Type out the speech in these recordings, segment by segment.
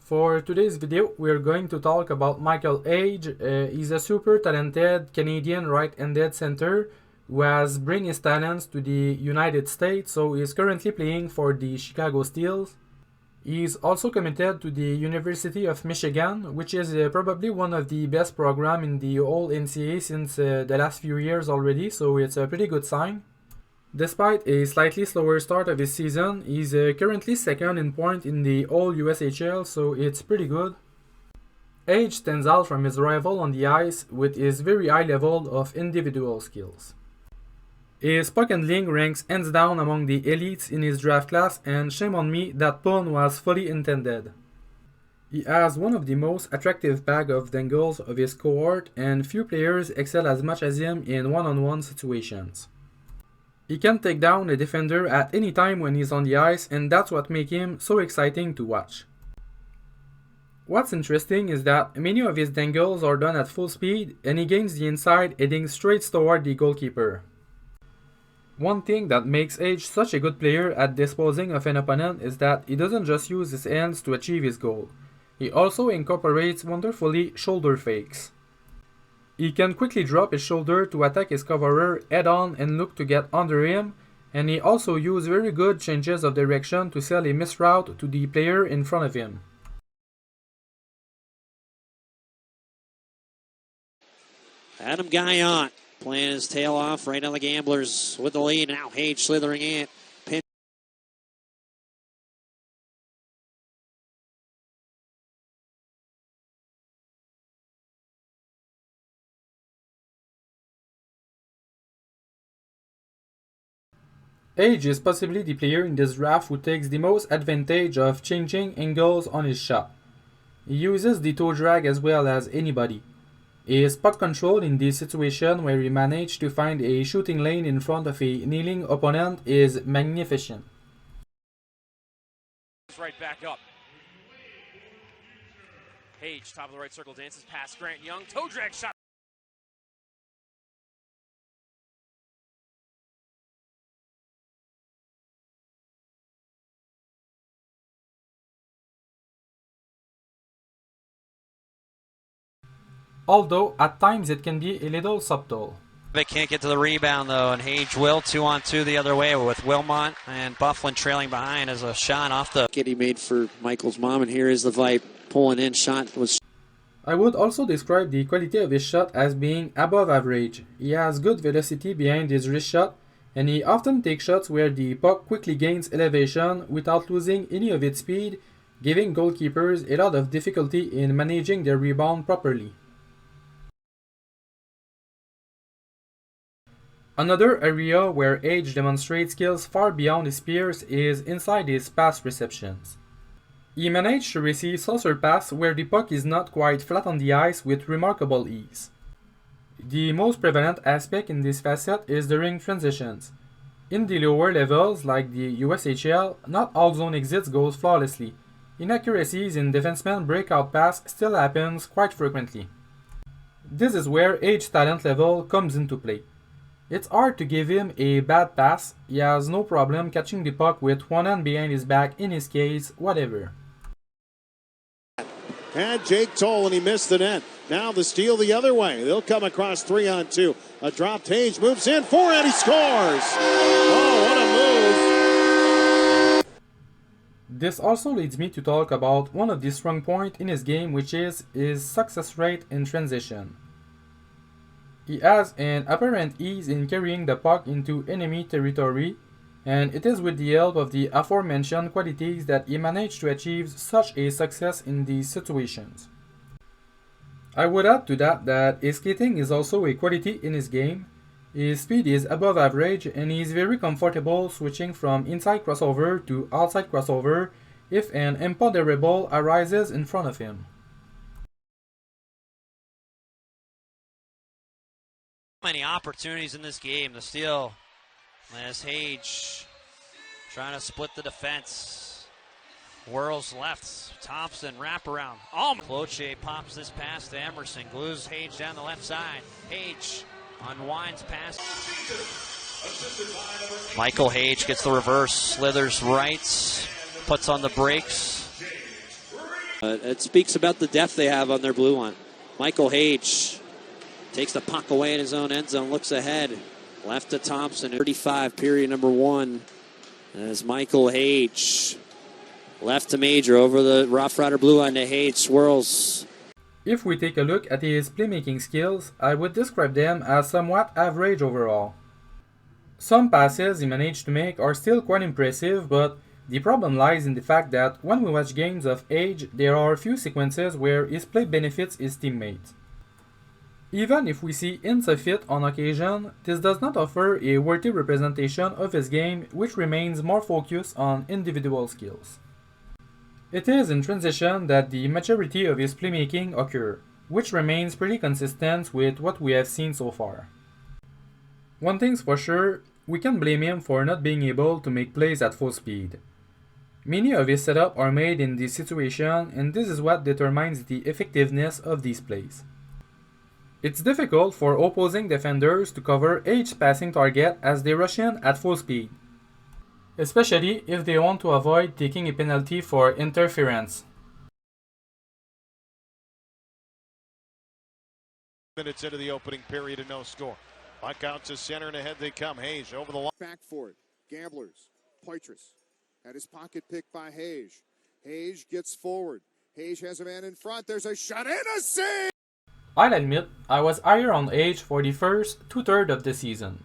For today's video, we're going to talk about Michael Hage. He's a super talented Canadian right-handed center who has bring his talents to the United States, so he's currently playing for the Chicago Steels. He's also committed to the University of Michigan, which is probably one of the best programs in the whole NCAA since the last few years already, so it's a pretty good sign. Despite a slightly slower start of his season, he's currently second in point in the whole USHL, so it's pretty good. Hage stands out from his rival on the ice with his very high level of individual skills. His puck handling ranks hands down among the elites in his draft class, and shame on me, that pun was fully intended. He has one of the most attractive bag of dangles of his cohort, and few players excel as much as him in one-on-one situations. He can take down a defender at any time when he's on the ice, and that's what makes him so exciting to watch. What's interesting is that many of his dangles are done at full speed, and he gains the inside heading straight toward the goalkeeper. One thing that makes Hage such a good player at disposing of an opponent is that he doesn't just use his hands to achieve his goal. He also incorporates wonderfully shoulder fakes. He can quickly drop his shoulder to attack his coverer head-on and look to get under him, and he also uses very good changes of direction to sell a misroute to the player in front of him. Adam Guyon playing his tail off right on the Gamblers with the lead. Now Hage slithering in. Hage is possibly the player in this draft who takes the most advantage of changing angles on his shot. He uses the toe drag as well as anybody. His puck control in this situation where he managed to find a shooting lane in front of a kneeling opponent is magnificent. Right back up. Hage, top of the right circle, dances past Grant Young. Toe drag shot. Although at times it can be a little subtle. They can't get to the rebound though, and Hage will 2-on-2 the other way with Wilmot and Bufflin trailing behind as a shot off the kid he made for Michael's mom, and here is the Vipe pulling in. Shot was. I would also describe the quality of his shot as being above average. He has good velocity behind his wrist shot, and he often takes shots where the puck quickly gains elevation without losing any of its speed, giving goalkeepers a lot of difficulty in managing their rebound properly. Another area where Hage demonstrates skills far beyond his peers is inside his pass receptions. He managed to receive saucer pass where the puck is not quite flat on the ice with remarkable ease. The most prevalent aspect in this facet is during transitions. In the lower levels like the USHL, not all zone exits goes flawlessly. Inaccuracies in defenseman breakout pass still happens quite frequently. This is where Hage's talent level comes into play. It's hard to give him a bad pass. He has no problem catching the puck with one hand behind his back, in his case, whatever. Had Jake Toll and he missed the net. Now the steal the other way. They'll come across 3-on-2. A dropped Hage moves in, forehand, he scores! Oh, what a move! This also leads me to talk about one of the strong points in his game, which is his success rate in transition. He has an apparent ease in carrying the puck into enemy territory, and it is with the help of the aforementioned qualities that he managed to achieve such a success in these situations. I would add to that his skating is also a quality in his game. His speed is above average, and he is very comfortable switching from inside crossover to outside crossover if an imponderable arises in front of him. Many opportunities in this game. The steal as Hage trying to split the defense. Whirls left. Thompson wraparound. Oh, Cloche pops this pass to Emerson. Glues Hage down the left side. Hage unwinds pass. Michael Hage gets the reverse. Slithers right. Puts on the brakes. It speaks about the depth they have on their blue line. Michael Hage takes the puck away in his own end zone, looks ahead. Left to Thompson, 35, period number 1. As Michael Hage left to Major over the Rough Rider blue line to Hage, swirls. If we take a look at his playmaking skills, I would describe them as somewhat average overall. Some passes he managed to make are still quite impressive, but the problem lies in the fact that when we watch games of Hage, there are a few sequences where his play benefits his teammates. Even if we see hints of it on occasion, this does not offer a worthy representation of his game, which remains more focused on individual skills. It is in transition that the majority of his playmaking occur, which remains pretty consistent with what we have seen so far. One thing's for sure, we can blame him for not being able to make plays at full speed. Many of his setups are made in this situation, and this is what determines the effectiveness of these plays. It's difficult for opposing defenders to cover each passing target as they rush in at full speed, especially if they want to avoid taking a penalty for interference. Minutes into the opening period and no score. Puck out to center and ahead they come. Hage over the line. Back for it. Gamblers. Poitras had his pocket picked by Hage. Hage gets forward. Hage has a man in front. There's a shot and a save! I'll admit, I was higher on Hage for the first two-thirds of the season.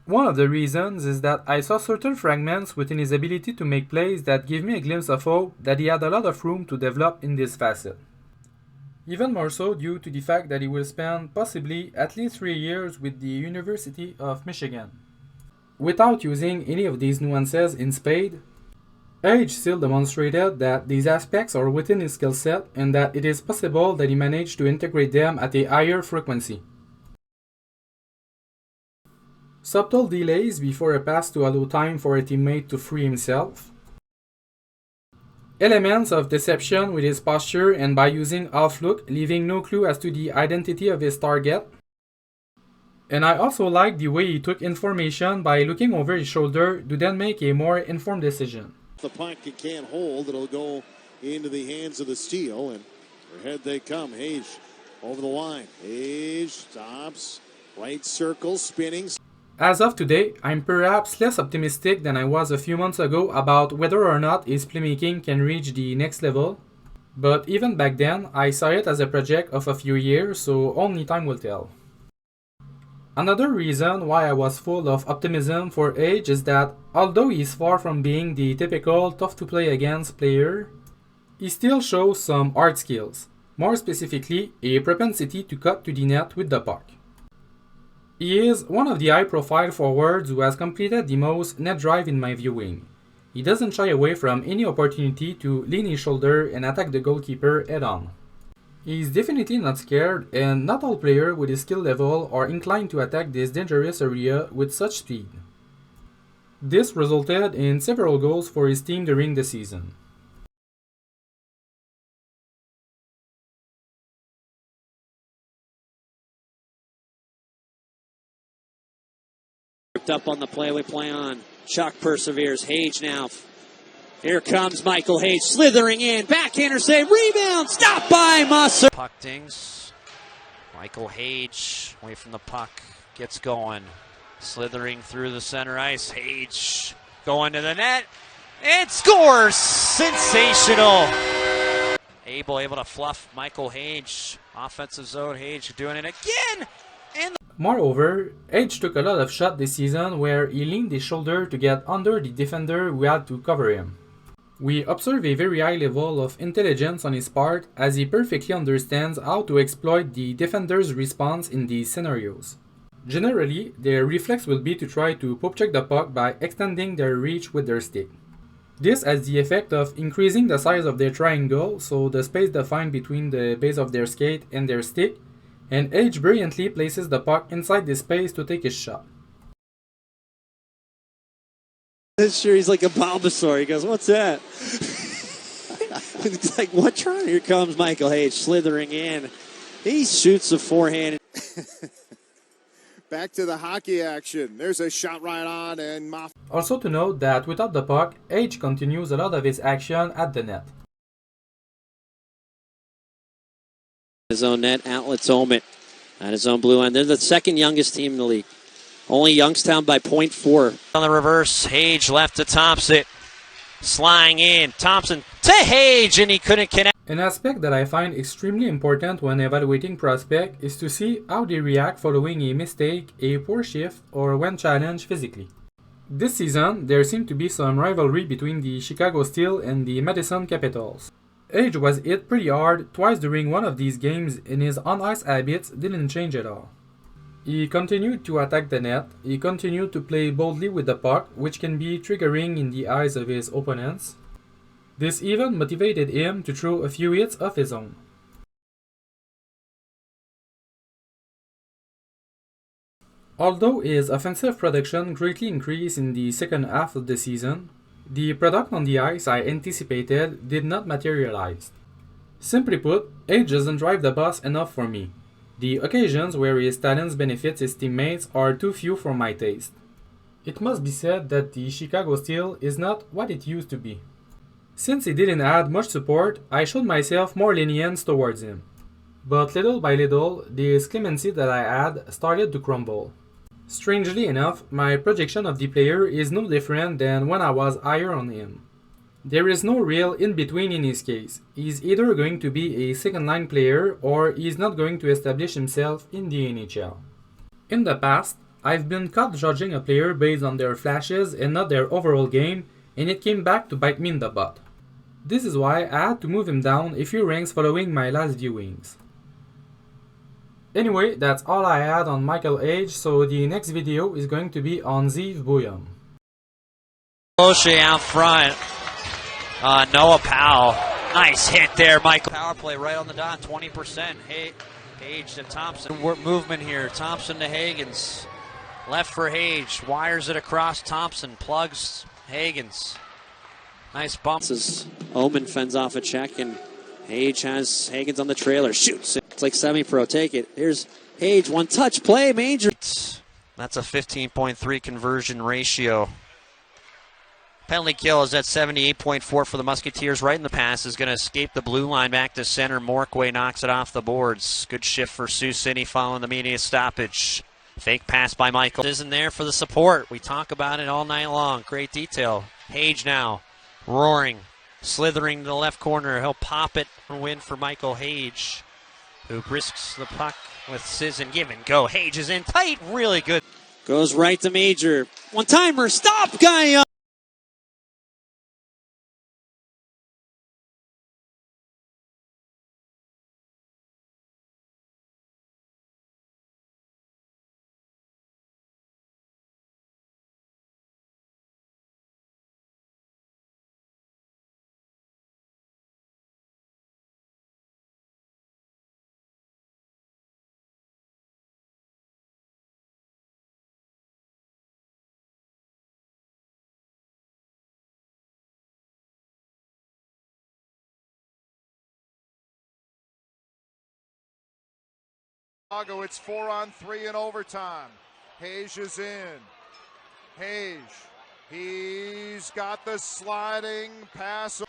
One of the reasons is that I saw certain fragments within his ability to make plays that give me a glimpse of hope that he had a lot of room to develop in this facet. Even more so due to the fact that he will spend possibly at least 3 years with the University of Michigan. Without using any of these nuances in spade, Hage still demonstrated that these aspects are within his skill set and that it is possible that he managed to integrate them at a higher frequency. Subtle delays before a pass to allow time for a teammate to free himself. Elements of deception with his posture and by using off-look, leaving no clue as to the identity of his target. And I also like the way he took information by looking over his shoulder to then make a more informed decision. The puck he can't hold. It'll go into the hands of the Steel, and ahead they come. Hage over the line. Hage stops. Right circle, spinning. As of today, I'm perhaps less optimistic than I was a few months ago about whether or not his playmaking can reach the next level. But even back then, I saw it as a project of a few years, so only time will tell. Another reason why I was full of optimism for Hage is that, although he is far from being the typical tough-to-play-against player, he still shows some art skills, more specifically, a propensity to cut to the net with the puck. He is one of the high-profile forwards who has completed the most net drive in my viewing. He doesn't shy away from any opportunity to lean his shoulder and attack the goalkeeper head-on. He is definitely not scared, and not all players with his skill level are inclined to attack this dangerous area with such speed. This resulted in several goals for his team during the season. Up on the play we play on. Chuck perseveres. Hage now. Here comes Michael Hage slithering in. Backhander save. Rebound. Stopped by Musser. Puck dings. Michael Hage away from the puck. Gets going. Slithering through the center ice. Hage going to the net. And scores! Sensational. Able to fluff Michael Hage. Offensive zone. Hage doing it again. And Moreover, Hage took a lot of shots this season where he leaned his shoulder to get under the defender who had to cover him. We observe a very high level of intelligence on his part as he perfectly understands how to exploit the defender's response in these scenarios. Generally, their reflex will be to try to poke check the puck by extending their reach with their stick. This has the effect of increasing the size of their triangle, so the space defined between the base of their skate and their stick, and Hage brilliantly places the puck inside this space to take his shot. Sure, he's like a Bulbasaur. He goes, "What's that?" It's like, what try? Here comes Michael Hage slithering in. He shoots a forehand. Back to the hockey action. There's a shot right on and Moff. Also to note that without the puck, Hage continues a lot of his action at the net. His own net, outlets Omet at his own blue end. They're the second youngest team in the league. Only Youngstown by 0.4. On the reverse, Hage left to Thompson. Sliding in, Thompson to Hage, and he couldn't connect. An aspect that I find extremely important when evaluating prospect is to see how they react following a mistake, a poor shift, or when challenged physically. This season, there seemed to be some rivalry between the Chicago Steel and the Madison Capitals. Hage was hit pretty hard twice during one of these games, and his on-ice habits didn't change at all. He continued to attack the net, he continued to play boldly with the puck, which can be triggering in the eyes of his opponents. This even motivated him to throw a few hits of his own. Although his offensive production greatly increased in the second half of the season, the product on the ice I anticipated did not materialize. Simply put, Hage doesn't drive the bus enough for me. The occasions where his talents benefit his teammates are too few for my taste. It must be said that the Chicago Steel is not what it used to be. Since he didn't add much support, I showed myself more lenient towards him. But little by little, this clemency that I had started to crumble. Strangely enough, my projection of the player is no different than when I was higher on him. There is no real in-between in his case. He's either going to be a second-line player or he's not going to establish himself in the NHL. In the past, I've been caught judging a player based on their flashes and not their overall game, and it came back to bite me in the butt. This is why I had to move him down a few ranks following my last viewings. Anyway, that's all I had on Michael Hage, so the next video is going to be on Zeev Bouillon. Hage out front. Noah Powell. Nice hit there, Michael. Power play right on the dot, 20%. Hage to Thompson. Movement here. Thompson to Hagens. Left for Hage. Wires it across. Thompson plugs Hagens. Nice bump. This is Omen fends off a check, and Hage has Hagens on the trailer. Shoots. It's like semi-pro. Take it. Here's Hage. One touch play. Major. That's a 15.3 conversion ratio. Penalty kill is at 78.4 for the Musketeers. Right in the pass is going to escape the blue line back to center. Morkway knocks it off the boards. Good shift for Sioux City following the immediate stoppage. Fake pass by Michael. Isn't there for the support. We talk about it all night long. Great detail. Hage now roaring, slithering to the left corner. He'll pop it and win for Michael Hage, who risks the puck with Sizz and give and go. Hage is in tight, really good. Goes right to Major. One-timer. Stop, guy. It's 4-on-3 in overtime. Hage is in. Hage. He's got the sliding pass.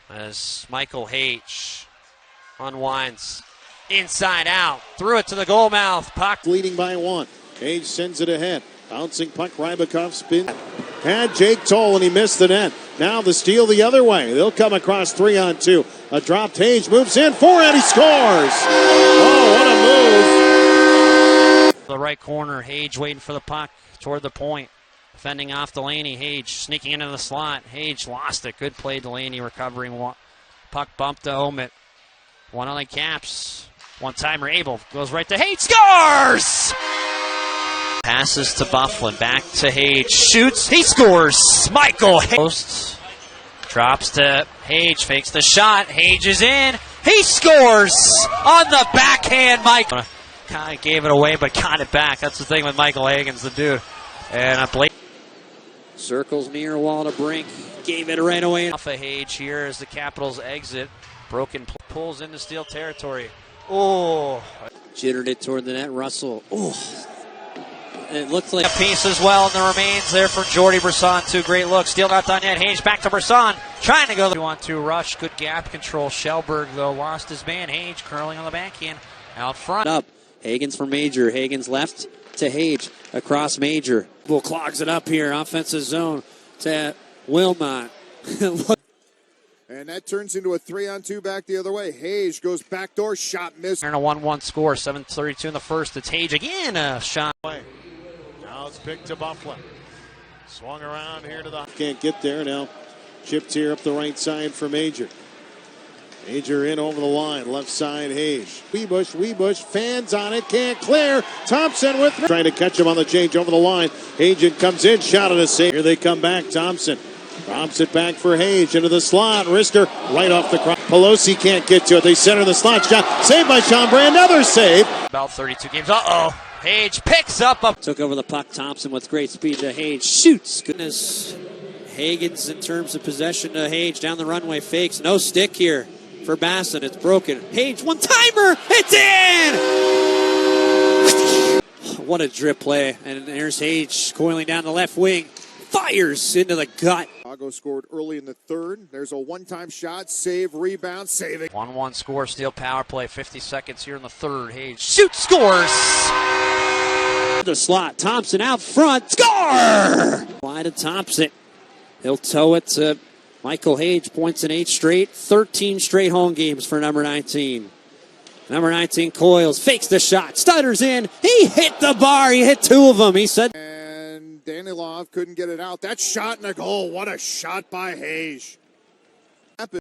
As Michael Hage unwinds inside out. Threw it to the goal mouth. Puck Leading by one. Hage sends it ahead. Bouncing puck. Rybakov spin. Had Jake Toll and he missed the net. Now the steal the other way. They'll come across 3-on-2. A dropped Hage moves in. Forehand. He scores. Oh, what a move. the right corner. Hage waiting for the puck toward the point. Fending off Delaney. Hage sneaking into the slot. Hage lost it. Good play, Delaney recovering. Puck bump to Omet. One on the Caps. One-timer Abel goes right to Hage. Scores! Passes to Bufflin. Back to Hage. Shoots. He scores. Michael Hage. Drops to Hage. Fakes the shot. Hage is in. He scores on the backhand. Michael kind of gave it away, but got it back. That's the thing with Michael Hagens, the dude. And a Blake Circles near wall to Brink. Gave it right away. Off of Hage here as the Capitals exit. Broken pulls into Steel territory. Oh. Jittered it toward the net. Russell. Oh. It looks like A piece as well in the remains there for Jordy Brisson. Two great looks. Steal not done yet. Hage back to Brisson. Trying to go. 2-on-2 rush. Good gap control. Shellberg, though, lost his man. Hage curling on the backhand. Out front. up. Hagen's for Major. Hagen's left to Hage. Across Major. Bull clogs it up here. Offensive zone to Wilmot. And that turns into a 3-on-2 back the other way. Hage goes backdoor shot, miss. And a 1-1 score. 7:32 in the first. It's Hage again. A shot. Now it's picked to Buffalo. Swung around here to the... Can't get there now. Chipped here up the right side for Major. Major in over the line. Left side, Hage. Weebush, fans on it. Can't clear. Thompson with... Trying to catch him on the change over the line. Hage comes in. Shot at a save. Here they come back. Thompson. Drops it back for Hage into the slot. Risker right off the cross. Pelosi can't get to it. They center the slot shot. Saved by Chambray. Another save. About 32 games. Uh-oh. Hage picks up a... Took over the puck. Thompson with great speed to Hage. Shoots. Goodness. Hagen's in terms of possession to Hage. Down the runway. Fakes. No stick here for Basson. It's broken. Hage. One-timer. It's in! What a drip play. And there's Hage coiling down the left wing. Fires into the gut. Chicago scored early in the third. There's a one-time shot, save, rebound, saving. 1-1 score, steal power play, 50 seconds here in the third. Hage shoots, scores! The slot, Thompson out front, score! Wide to Thompson. He'll tow it to Michael Hage, points in 8 straight, 13 straight home games for number 19. Number 19 coils, fakes the shot, stutters in, he hit the bar, he hit 2 of them, he said. And Danilov couldn't get it out. That shot and a goal. What a shot by Hage.